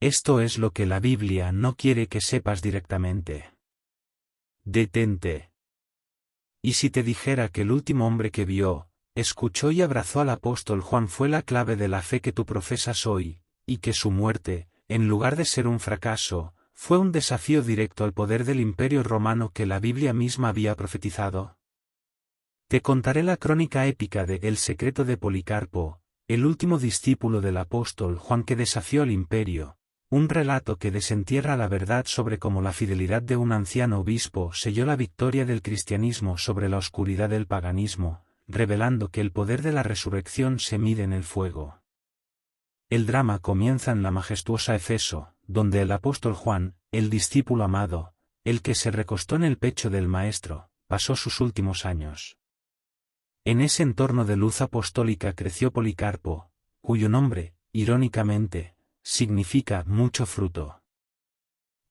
Esto es lo que la Biblia no quiere que sepas directamente. Detente. ¿Y si te dijera que el último hombre que vio, escuchó y abrazó al apóstol Juan fue la clave de la fe que tú profesas hoy, y que su muerte, en lugar de ser un fracaso, fue un desafío directo al poder del Imperio Romano que la Biblia misma había profetizado? Te contaré la crónica épica de El secreto de Policarpo, el último discípulo del apóstol Juan que desafió al imperio, un relato que desentierra la verdad sobre cómo la fidelidad de un anciano obispo selló la victoria del cristianismo sobre la oscuridad del paganismo, revelando que el poder de la resurrección se mide en el fuego. El drama comienza en la majestuosa Efeso, donde el apóstol Juan, el discípulo amado, el que se recostó en el pecho del Maestro, pasó sus últimos años. En ese entorno de luz apostólica creció Policarpo, cuyo nombre, irónicamente, significa mucho fruto.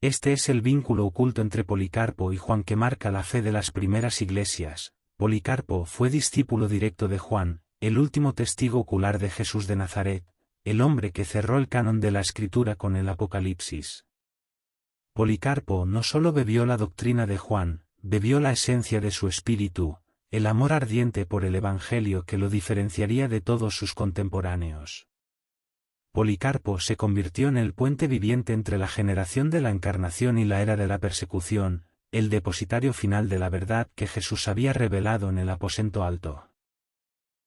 Este es el vínculo oculto entre Policarpo y Juan que marca la fe de las primeras iglesias. Policarpo fue discípulo directo de Juan, el último testigo ocular de Jesús de Nazaret, el hombre que cerró el canon de la Escritura con el Apocalipsis. Policarpo no solo bebió la doctrina de Juan, bebió la esencia de su espíritu, el amor ardiente por el Evangelio que lo diferenciaría de todos sus contemporáneos. Policarpo se convirtió en el puente viviente entre la generación de la Encarnación y la era de la persecución, el depositario final de la verdad que Jesús había revelado en el aposento alto.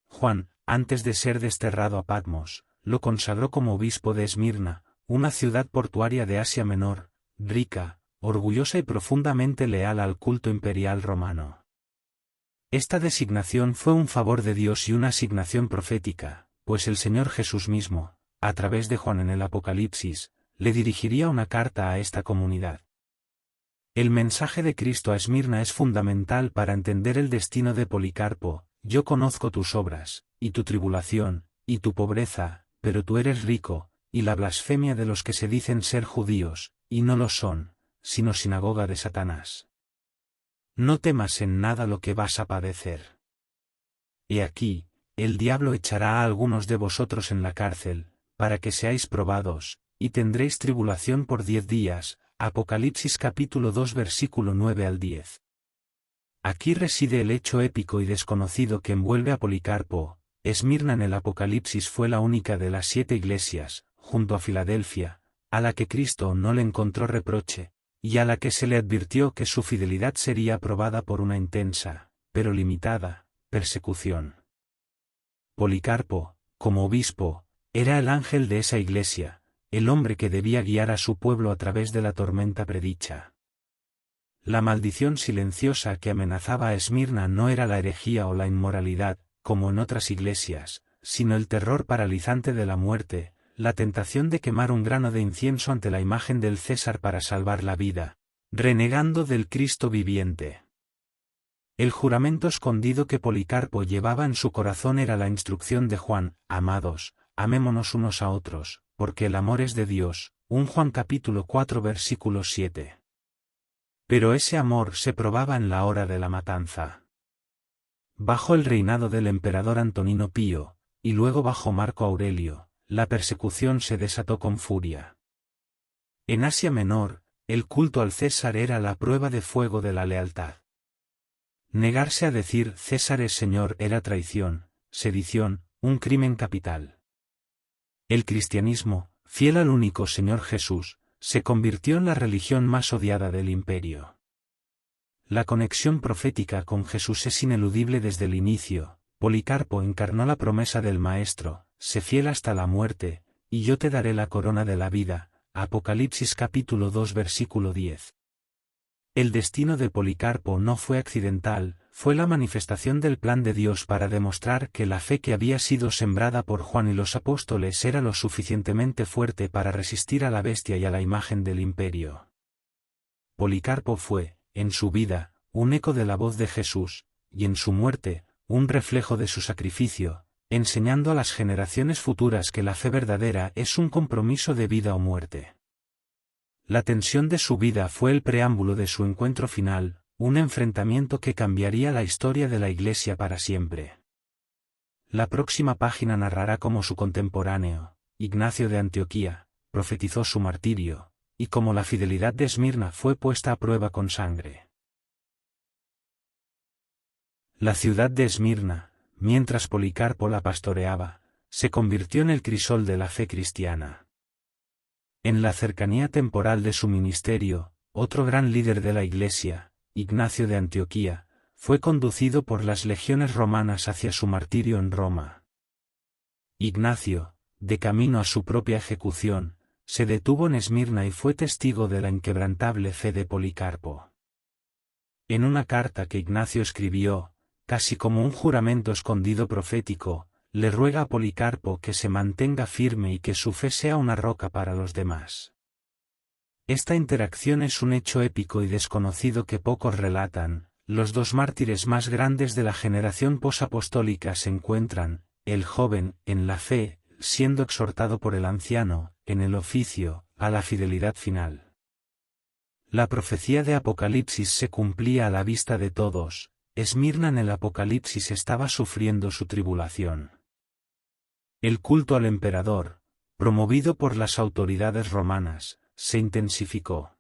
Juan, antes de ser desterrado a Patmos, lo consagró como obispo de Esmirna, una ciudad portuaria de Asia Menor, rica, orgullosa y profundamente leal al culto imperial romano. Esta designación fue un favor de Dios y una asignación profética, pues el Señor Jesús mismo, a través de Juan en el Apocalipsis, le dirigiría una carta a esta comunidad. El mensaje de Cristo a Esmirna es fundamental para entender el destino de Policarpo. Yo conozco tus obras, y tu tribulación, y tu pobreza, pero tú eres rico, y la blasfemia de los que se dicen ser judíos, y no lo son, sino sinagoga de Satanás. No temas en nada lo que vas a padecer. He aquí, el diablo echará a algunos de vosotros en la cárcel, para que seáis probados, y tendréis tribulación por 10 días, Apocalipsis capítulo 2 versículo 9 al 10. Aquí reside el hecho épico y desconocido que envuelve a Policarpo. Esmirna en el Apocalipsis fue la única de las 7 iglesias, junto a Filadelfia, a la que Cristo no le encontró reproche, y a la que se le advirtió que su fidelidad sería probada por una intensa, pero limitada, persecución. Policarpo, como obispo, era el ángel de esa iglesia, el hombre que debía guiar a su pueblo a través de la tormenta predicha. La maldición silenciosa que amenazaba a Esmirna no era la herejía o la inmoralidad, como en otras iglesias, sino el terror paralizante de la muerte, la tentación de quemar un grano de incienso ante la imagen del César para salvar la vida, renegando del Cristo viviente. El juramento escondido que Policarpo llevaba en su corazón era la instrucción de Juan: amados, amémonos unos a otros, porque el amor es de Dios, 1 Juan capítulo 4 versículo 7. Pero ese amor se probaba en la hora de la matanza. Bajo el reinado del emperador Antonino Pío, y luego bajo Marco Aurelio, la persecución se desató con furia. En Asia Menor, el culto al César era la prueba de fuego de la lealtad. Negarse a decir César es Señor era traición, sedición, un crimen capital. El cristianismo, fiel al único Señor Jesús, se convirtió en la religión más odiada del imperio. La conexión profética con Jesús es ineludible desde el inicio. Policarpo encarnó la promesa del Maestro: sé fiel hasta la muerte, y yo te daré la corona de la vida, Apocalipsis capítulo 2 versículo 10. El destino de Policarpo no fue accidental, fue la manifestación del plan de Dios para demostrar que la fe que había sido sembrada por Juan y los apóstoles era lo suficientemente fuerte para resistir a la bestia y a la imagen del imperio. Policarpo fue, en su vida, un eco de la voz de Jesús, y en su muerte, un reflejo de su sacrificio, enseñando a las generaciones futuras que la fe verdadera es un compromiso de vida o muerte. La tensión de su vida fue el preámbulo de su encuentro final, un enfrentamiento que cambiaría la historia de la Iglesia para siempre. La próxima página narrará cómo su contemporáneo, Ignacio de Antioquía, profetizó su martirio, y como la fidelidad de Esmirna fue puesta a prueba con sangre. La ciudad de Esmirna, mientras Policarpo la pastoreaba, se convirtió en el crisol de la fe cristiana. En la cercanía temporal de su ministerio, otro gran líder de la Iglesia, Ignacio de Antioquía, fue conducido por las legiones romanas hacia su martirio en Roma. Ignacio, de camino a su propia ejecución, se detuvo en Esmirna y fue testigo de la inquebrantable fe de Policarpo. En una carta que Ignacio escribió, casi como un juramento escondido profético, le ruega a Policarpo que se mantenga firme y que su fe sea una roca para los demás. Esta interacción es un hecho épico y desconocido que pocos relatan. Los dos mártires más grandes de la generación posapostólica se encuentran, el joven, en la fe, siendo exhortado por el anciano, en el oficio, a la fidelidad final. La profecía de Apocalipsis se cumplía a la vista de todos. Esmirna en el Apocalipsis estaba sufriendo su tribulación. El culto al emperador, promovido por las autoridades romanas, se intensificó.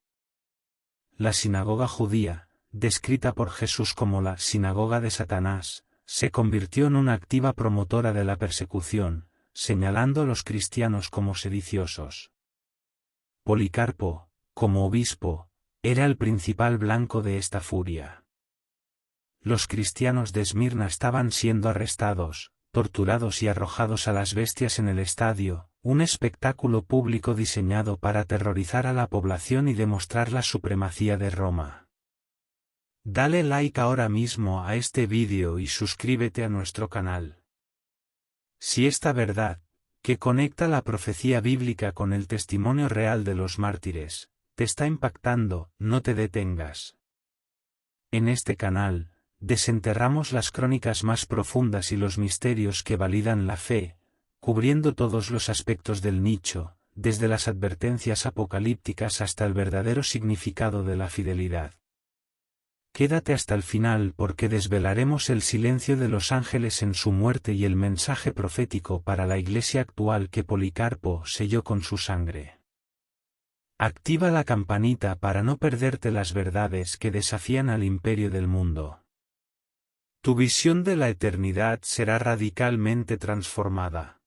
La sinagoga judía, descrita por Jesús como la sinagoga de Satanás, se convirtió en una activa promotora de la persecución, señalando a los cristianos como sediciosos. Policarpo, como obispo, era el principal blanco de esta furia. Los cristianos de Esmirna estaban siendo arrestados, torturados y arrojados a las bestias en el estadio, un espectáculo público diseñado para aterrorizar a la población y demostrar la supremacía de Roma. Dale like ahora mismo a este vídeo y suscríbete a nuestro canal. Si esta verdad, que conecta la profecía bíblica con el testimonio real de los mártires, te está impactando, no te detengas. En este canal, desenterramos las crónicas más profundas y los misterios que validan la fe, cubriendo todos los aspectos del nicho, desde las advertencias apocalípticas hasta el verdadero significado de la fidelidad. Quédate hasta el final porque desvelaremos el silencio de los ángeles en su muerte y el mensaje profético para la iglesia actual que Policarpo selló con su sangre. Activa la campanita para no perderte las verdades que desafían al imperio del mundo. Tu visión de la eternidad será radicalmente transformada.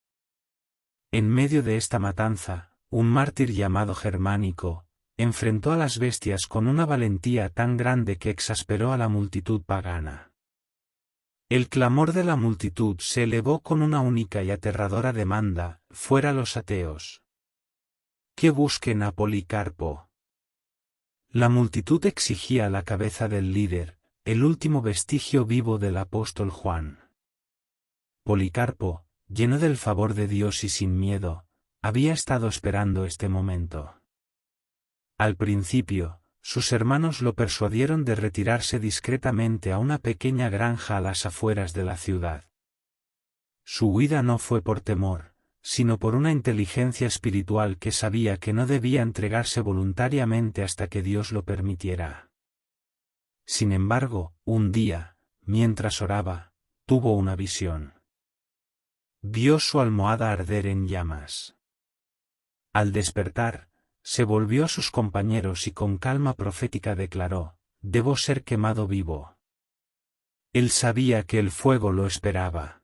En medio de esta matanza, un mártir llamado Germánico, enfrentó a las bestias con una valentía tan grande que exasperó a la multitud pagana. El clamor de la multitud se elevó con una única y aterradora demanda: fuera los ateos. Que busquen a Policarpo. La multitud exigía la cabeza del líder, el último vestigio vivo del apóstol Juan. Policarpo, lleno del favor de Dios y sin miedo, había estado esperando este momento. Al principio, sus hermanos lo persuadieron de retirarse discretamente a una pequeña granja a las afueras de la ciudad. Su huida no fue por temor, sino por una inteligencia espiritual que sabía que no debía entregarse voluntariamente hasta que Dios lo permitiera. Sin embargo, un día, mientras oraba, tuvo una visión. Vio su almohada arder en llamas. Al despertar, se volvió a sus compañeros y con calma profética declaró: «Debo ser quemado vivo». Él sabía que el fuego lo esperaba.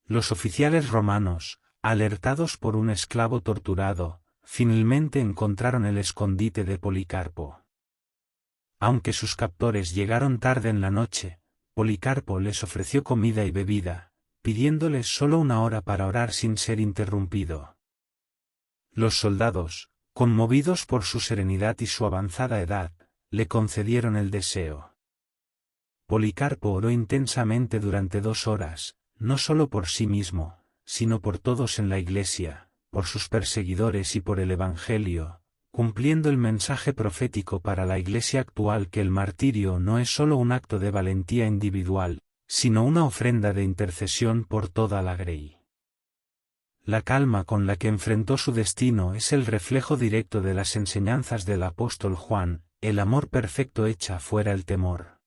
Los oficiales romanos, alertados por un esclavo torturado, finalmente encontraron el escondite de Policarpo. Aunque sus captores llegaron tarde en la noche, Policarpo les ofreció comida y bebida, pidiéndoles solo una hora para orar sin ser interrumpido. Los soldados, conmovidos por su serenidad y su avanzada edad, le concedieron el deseo. Policarpo oró intensamente durante 2 horas, no solo por sí mismo, sino por todos en la iglesia, por sus perseguidores y por el Evangelio, cumpliendo el mensaje profético para la iglesia actual que el martirio no es solo un acto de valentía individual, sino una ofrenda de intercesión por toda la grey. La calma con la que enfrentó su destino es el reflejo directo de las enseñanzas del apóstol Juan: el amor perfecto echa fuera el temor.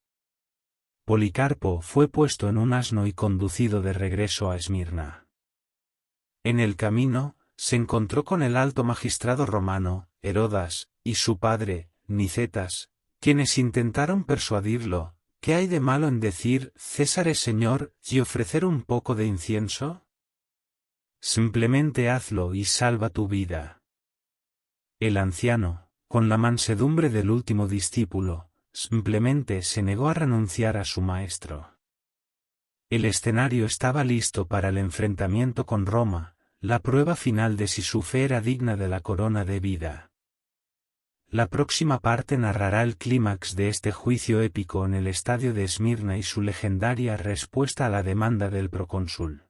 Policarpo fue puesto en un asno y conducido de regreso a Esmirna. En el camino, se encontró con el alto magistrado romano, Herodas, y su padre, Nicetas, quienes intentaron persuadirlo. ¿Qué hay de malo en decir, César es Señor, y ofrecer un poco de incienso? Simplemente hazlo y salva tu vida. El anciano, con la mansedumbre del último discípulo, simplemente se negó a renunciar a su maestro. El escenario estaba listo para el enfrentamiento con Roma, la prueba final de si su fe era digna de la corona de vida. La próxima parte narrará el clímax de este juicio épico en el estadio de Esmirna y su legendaria respuesta a la demanda del procónsul.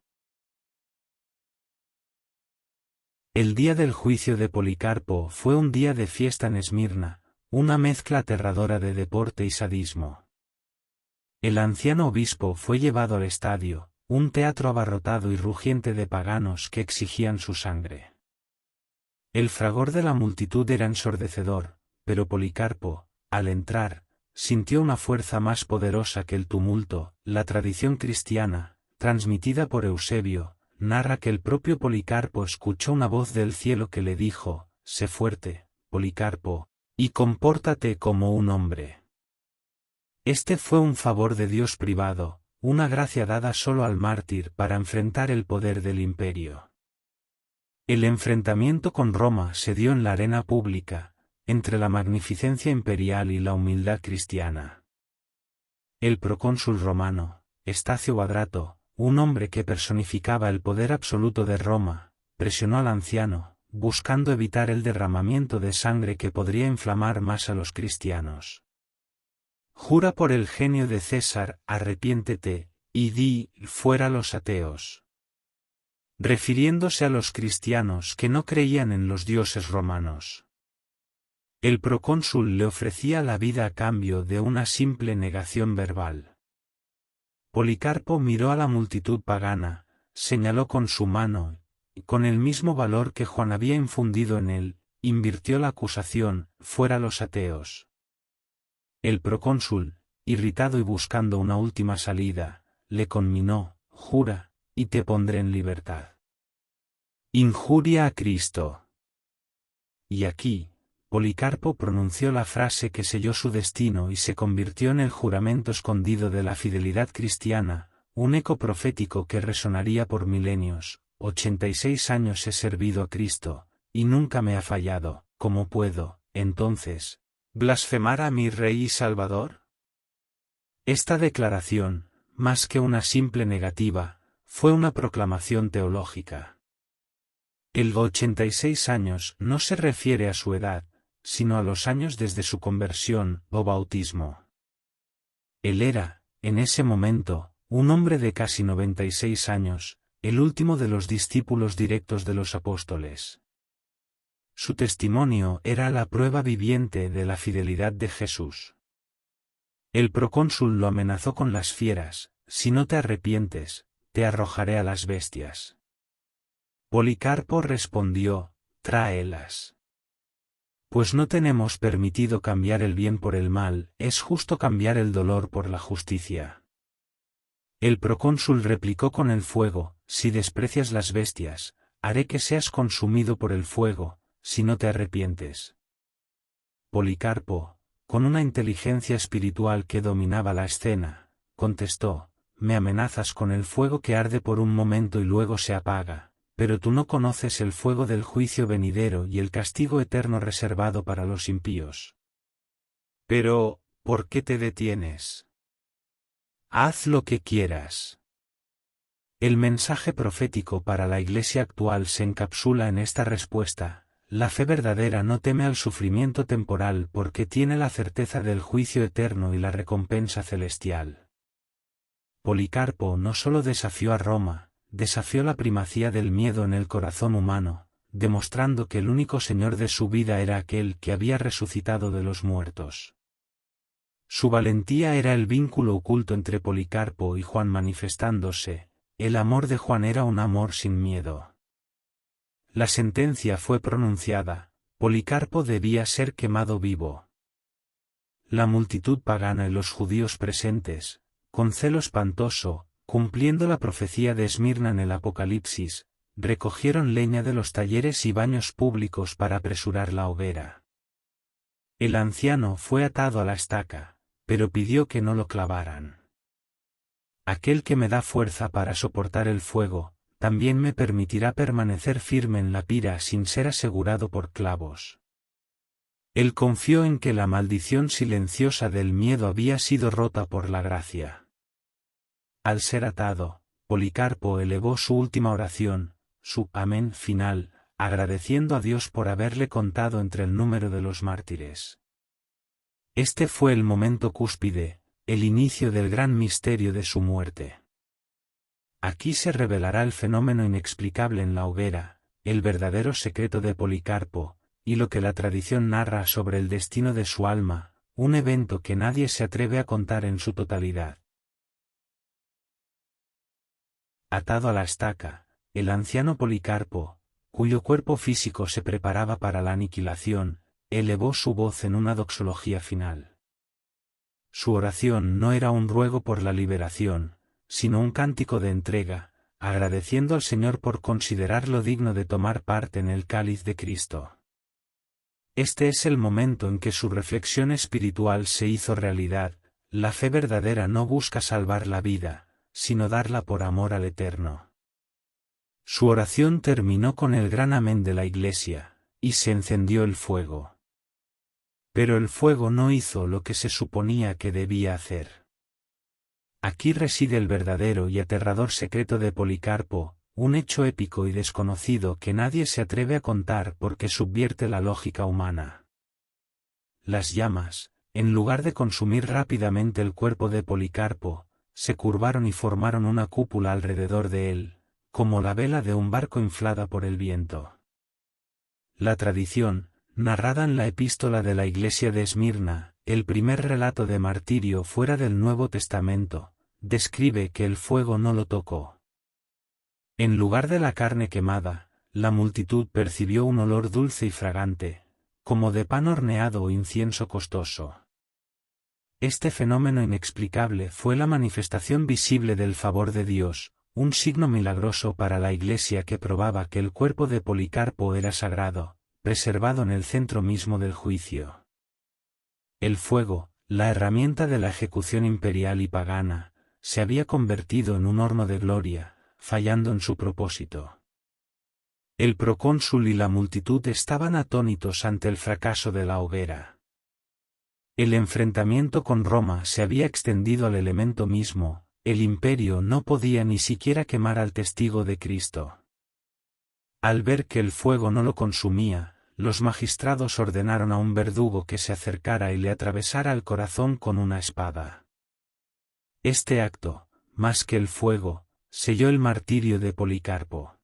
El día del juicio de Policarpo fue un día de fiesta en Esmirna, una mezcla aterradora de deporte y sadismo. El anciano obispo fue llevado al estadio, un teatro abarrotado y rugiente de paganos que exigían su sangre. El fragor de la multitud era ensordecedor, pero Policarpo, al entrar, sintió una fuerza más poderosa que el tumulto. La tradición cristiana, transmitida por Eusebio, narra que el propio Policarpo escuchó una voz del cielo que le dijo: «Sé fuerte, Policarpo, y compórtate como un hombre». Este fue un favor de Dios privado, una gracia dada solo al mártir para enfrentar el poder del imperio. El enfrentamiento con Roma se dio en la arena pública, entre la magnificencia imperial y la humildad cristiana. El procónsul romano, Estacio Quadrato, un hombre que personificaba el poder absoluto de Roma, presionó al anciano, buscando evitar el derramamiento de sangre que podría inflamar más a los cristianos. «Jura por el genio de César, arrepiéntete, y di, fuera los ateos», refiriéndose a los cristianos que no creían en los dioses romanos. El procónsul le ofrecía la vida a cambio de una simple negación verbal. Policarpo miró a la multitud pagana, señaló con su mano, y con el mismo valor que Juan había infundido en él, invirtió la acusación: «Fuera los ateos». El procónsul, irritado y buscando una última salida, le conminó: «Jura, y te pondré en libertad». Injuria a Cristo. Y aquí, Policarpo pronunció la frase que selló su destino y se convirtió en el juramento escondido de la fidelidad cristiana, un eco profético que resonaría por milenios: 86 años he servido a Cristo, y nunca me ha fallado. ¿Cómo puedo, entonces, blasfemar a mi Rey y Salvador? Esta declaración, más que una simple negativa, fue una proclamación teológica. El 86 años no se refiere a su edad, sino a los años desde su conversión o bautismo. Él era, en ese momento, un hombre de casi 96 años, el último de los discípulos directos de los apóstoles. Su testimonio era la prueba viviente de la fidelidad de Jesús. El procónsul lo amenazó con las fieras: «Si no te arrepientes, te arrojaré a las bestias». Policarpo respondió: «Tráelas». Pues no tenemos permitido cambiar el bien por el mal, es justo cambiar el dolor por la justicia. El procónsul replicó con el fuego: «Si desprecias las bestias, haré que seas consumido por el fuego, si no te arrepientes». Policarpo, con una inteligencia espiritual que dominaba la escena, contestó: «Me amenazas con el fuego que arde por un momento y luego se apaga, pero tú no conoces el fuego del juicio venidero y el castigo eterno reservado para los impíos. Pero, ¿por qué te detienes? Haz lo que quieras». El mensaje profético para la Iglesia actual se encapsula en esta respuesta: la fe verdadera no teme al sufrimiento temporal porque tiene la certeza del juicio eterno y la recompensa celestial. Policarpo no solo desafió a Roma, desafió la primacía del miedo en el corazón humano, demostrando que el único Señor de su vida era aquel que había resucitado de los muertos. Su valentía era el vínculo oculto entre Policarpo y Juan manifestándose: el amor de Juan era un amor sin miedo. La sentencia fue pronunciada: Policarpo debía ser quemado vivo. La multitud pagana y los judíos presentes, con celo espantoso, cumpliendo la profecía de Esmirna en el Apocalipsis, recogieron leña de los talleres y baños públicos para apresurar la hoguera. El anciano fue atado a la estaca, pero pidió que no lo clavaran. Aquel que me da fuerza para soportar el fuego, también me permitirá permanecer firme en la pira sin ser asegurado por clavos. Él confió en que la maldición silenciosa del miedo había sido rota por la gracia. Al ser atado, Policarpo elevó su última oración, su amén final, agradeciendo a Dios por haberle contado entre el número de los mártires. Este fue el momento cúspide, el inicio del gran misterio de su muerte. Aquí se revelará el fenómeno inexplicable en la hoguera, el verdadero secreto de Policarpo, y lo que la tradición narra sobre el destino de su alma, un evento que nadie se atreve a contar en su totalidad. Atado a la estaca, el anciano Policarpo, cuyo cuerpo físico se preparaba para la aniquilación, elevó su voz en una doxología final. Su oración no era un ruego por la liberación, sino un cántico de entrega, agradeciendo al Señor por considerarlo digno de tomar parte en el cáliz de Cristo. Este es el momento en que su reflexión espiritual se hizo realidad. La fe verdadera no busca salvar la vida, sino darla por amor al Eterno. Su oración terminó con el gran amén de la Iglesia, y se encendió el fuego. Pero el fuego no hizo lo que se suponía que debía hacer. Aquí reside el verdadero y aterrador secreto de Policarpo, un hecho épico y desconocido que nadie se atreve a contar porque subvierte la lógica humana. Las llamas, en lugar de consumir rápidamente el cuerpo de Policarpo, se curvaron y formaron una cúpula alrededor de él, como la vela de un barco inflada por el viento. La tradición, narrada en la epístola de la Iglesia de Esmirna, el primer relato de martirio fuera del Nuevo Testamento, describe que el fuego no lo tocó. En lugar de la carne quemada, la multitud percibió un olor dulce y fragante, como de pan horneado o incienso costoso. Este fenómeno inexplicable fue la manifestación visible del favor de Dios, un signo milagroso para la Iglesia que probaba que el cuerpo de Policarpo era sagrado, preservado en el centro mismo del juicio. El fuego, la herramienta de la ejecución imperial y pagana, se había convertido en un horno de gloria, fallando en su propósito. El procónsul y la multitud estaban atónitos ante el fracaso de la hoguera. El enfrentamiento con Roma se había extendido al elemento mismo, el imperio no podía ni siquiera quemar al testigo de Cristo. Al ver que el fuego no lo consumía, los magistrados ordenaron a un verdugo que se acercara y le atravesara el corazón con una espada. Este acto, más que el fuego, selló el martirio de Policarpo.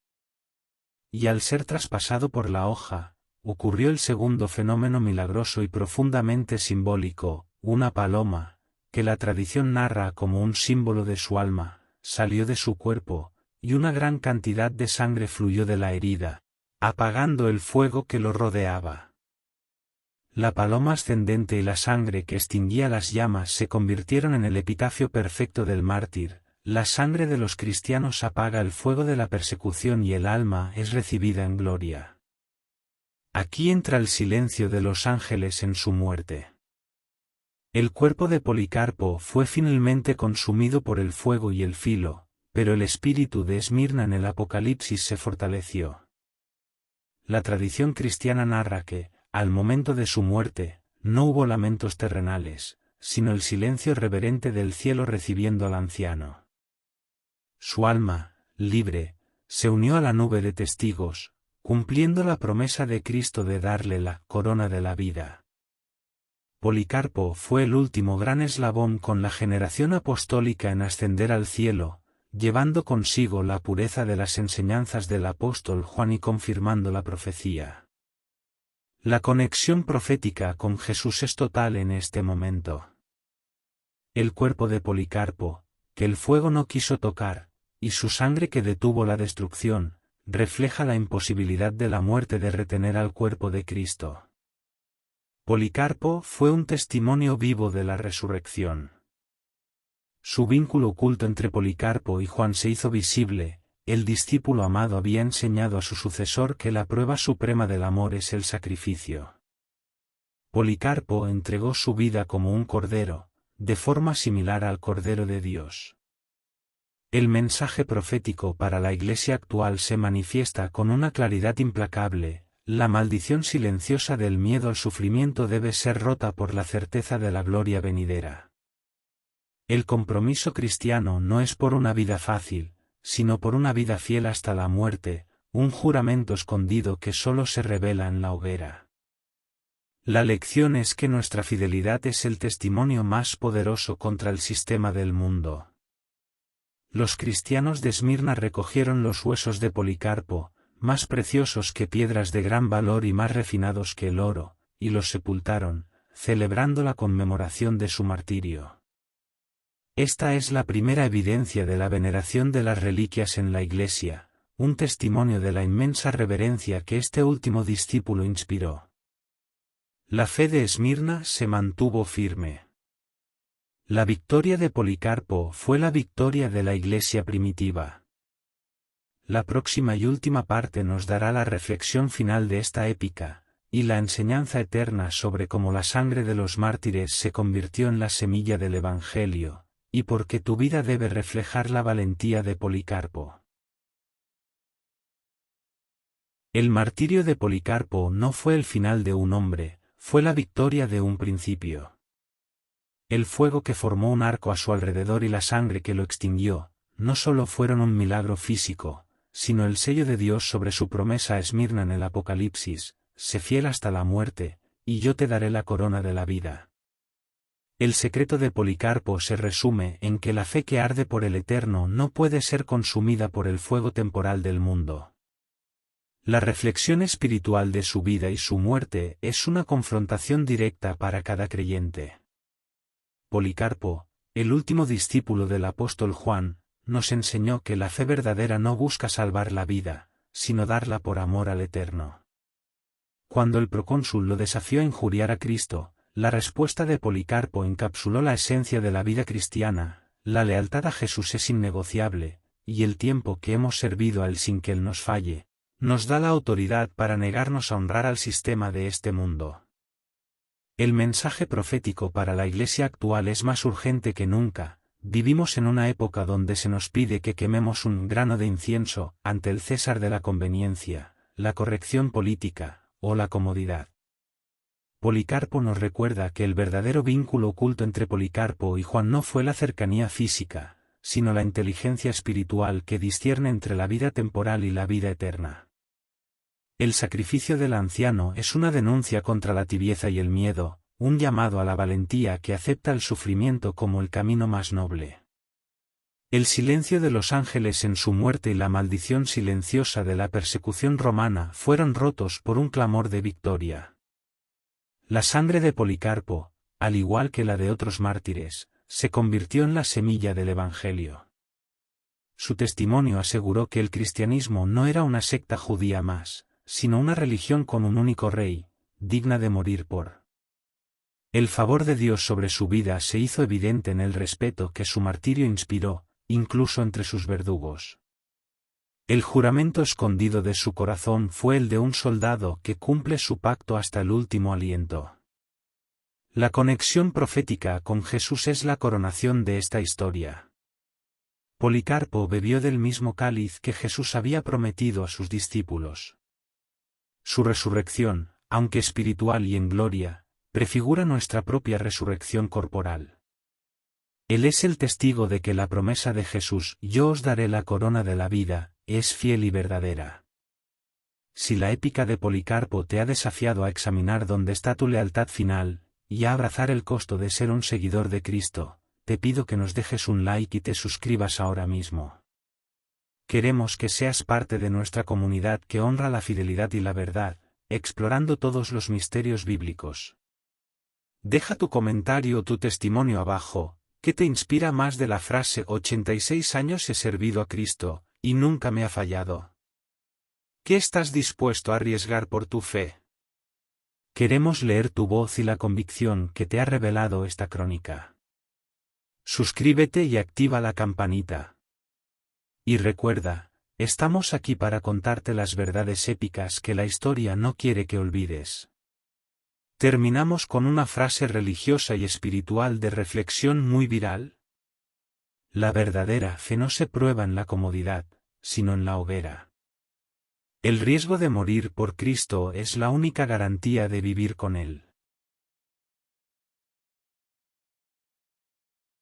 Y al ser traspasado por la hoja, ocurrió el segundo fenómeno milagroso y profundamente simbólico, una paloma, que la tradición narra como un símbolo de su alma, salió de su cuerpo, y una gran cantidad de sangre fluyó de la herida, apagando el fuego que lo rodeaba. La paloma ascendente y la sangre que extinguía las llamas se convirtieron en el epitafio perfecto del mártir. La sangre de los cristianos apaga el fuego de la persecución y el alma es recibida en gloria. Aquí entra el silencio de los ángeles en su muerte. El cuerpo de Policarpo fue finalmente consumido por el fuego y el filo, pero el espíritu de Esmirna en el Apocalipsis se fortaleció. La tradición cristiana narra que, al momento de su muerte, no hubo lamentos terrenales, sino el silencio reverente del cielo recibiendo al anciano. Su alma, libre, se unió a la nube de testigos, cumpliendo la promesa de Cristo de darle la corona de la vida. Policarpo fue el último gran eslabón con la generación apostólica en ascender al cielo, llevando consigo la pureza de las enseñanzas del apóstol Juan y confirmando la profecía. La conexión profética con Jesús es total en este momento. El cuerpo de Policarpo, que el fuego no quiso tocar, y su sangre que detuvo la destrucción, refleja la imposibilidad de la muerte de retener al cuerpo de Cristo. Policarpo fue un testimonio vivo de la resurrección. Su vínculo oculto entre Policarpo y Juan se hizo visible, el discípulo amado había enseñado a su sucesor que la prueba suprema del amor es el sacrificio. Policarpo entregó su vida como un cordero, de forma similar al Cordero de Dios. El mensaje profético para la Iglesia actual se manifiesta con una claridad implacable: la maldición silenciosa del miedo al sufrimiento debe ser rota por la certeza de la gloria venidera. El compromiso cristiano no es por una vida fácil, sino por una vida fiel hasta la muerte, un juramento escondido que solo se revela en la hoguera. La lección es que nuestra fidelidad es el testimonio más poderoso contra el sistema del mundo. Los cristianos de Esmirna recogieron los huesos de Policarpo, más preciosos que piedras de gran valor y más refinados que el oro, y los sepultaron, celebrando la conmemoración de su martirio. Esta es la primera evidencia de la veneración de las reliquias en la Iglesia, un testimonio de la inmensa reverencia que este último discípulo inspiró. La fe de Esmirna se mantuvo firme. La victoria de Policarpo fue la victoria de la Iglesia primitiva. La próxima y última parte nos dará la reflexión final de esta épica, y la enseñanza eterna sobre cómo la sangre de los mártires se convirtió en la semilla del Evangelio, y por qué tu vida debe reflejar la valentía de Policarpo. El martirio de Policarpo no fue el final de un hombre, fue la victoria de un principio. El fuego que formó un arco a su alrededor y la sangre que lo extinguió, no solo fueron un milagro físico, sino el sello de Dios sobre su promesa a Esmirna en el Apocalipsis: sé fiel hasta la muerte, y yo te daré la corona de la vida. El secreto de Policarpo se resume en que la fe que arde por el Eterno no puede ser consumida por el fuego temporal del mundo. La reflexión espiritual de su vida y su muerte es una confrontación directa para cada creyente. Policarpo, el último discípulo del apóstol Juan, nos enseñó que la fe verdadera no busca salvar la vida, sino darla por amor al Eterno. Cuando el procónsul lo desafió a injuriar a Cristo, la respuesta de Policarpo encapsuló la esencia de la vida cristiana: la lealtad a Jesús es innegociable, y el tiempo que hemos servido a Él sin que Él nos falle, nos da la autoridad para negarnos a honrar al sistema de este mundo. El mensaje profético para la Iglesia actual es más urgente que nunca. Vivimos en una época donde se nos pide que quememos un grano de incienso ante el César de la conveniencia, la corrección política, o la comodidad. Policarpo nos recuerda que el verdadero vínculo oculto entre Policarpo y Juan no fue la cercanía física, sino la inteligencia espiritual que discierne entre la vida temporal y la vida eterna. El sacrificio del anciano es una denuncia contra la tibieza y el miedo, un llamado a la valentía que acepta el sufrimiento como el camino más noble. El silencio de los ángeles en su muerte y la maldición silenciosa de la persecución romana fueron rotos por un clamor de victoria. La sangre de Policarpo, al igual que la de otros mártires, se convirtió en la semilla del Evangelio. Su testimonio aseguró que el cristianismo no era una secta judía más, sino una religión con un único rey, digna de morir por. El favor de Dios sobre su vida se hizo evidente en el respeto que su martirio inspiró, incluso entre sus verdugos. El juramento escondido de su corazón fue el de un soldado que cumple su pacto hasta el último aliento. La conexión profética con Jesús es la coronación de esta historia. Policarpo bebió del mismo cáliz que Jesús había prometido a sus discípulos. Su resurrección, aunque espiritual y en gloria, prefigura nuestra propia resurrección corporal. Él es el testigo de que la promesa de Jesús: yo os daré la corona de la vida, es fiel y verdadera. Si la épica de Policarpo te ha desafiado a examinar dónde está tu lealtad final, y a abrazar el costo de ser un seguidor de Cristo, te pido que nos dejes un like y te suscribas ahora mismo. Queremos que seas parte de nuestra comunidad que honra la fidelidad y la verdad, explorando todos los misterios bíblicos. Deja tu comentario o tu testimonio abajo. ¿Qué te inspira más de la frase 86 años he servido a Cristo, y nunca me ha fallado? ¿Qué estás dispuesto a arriesgar por tu fe? Queremos leer tu voz y la convicción que te ha revelado esta crónica. Suscríbete y activa la campanita. Y recuerda, Estamos aquí para contarte las verdades épicas que la historia no quiere que olvides. Terminamos con una frase religiosa y espiritual de reflexión muy viral. La verdadera fe no se prueba en la comodidad, sino en la hoguera. El riesgo de morir por Cristo es la única garantía de vivir con Él.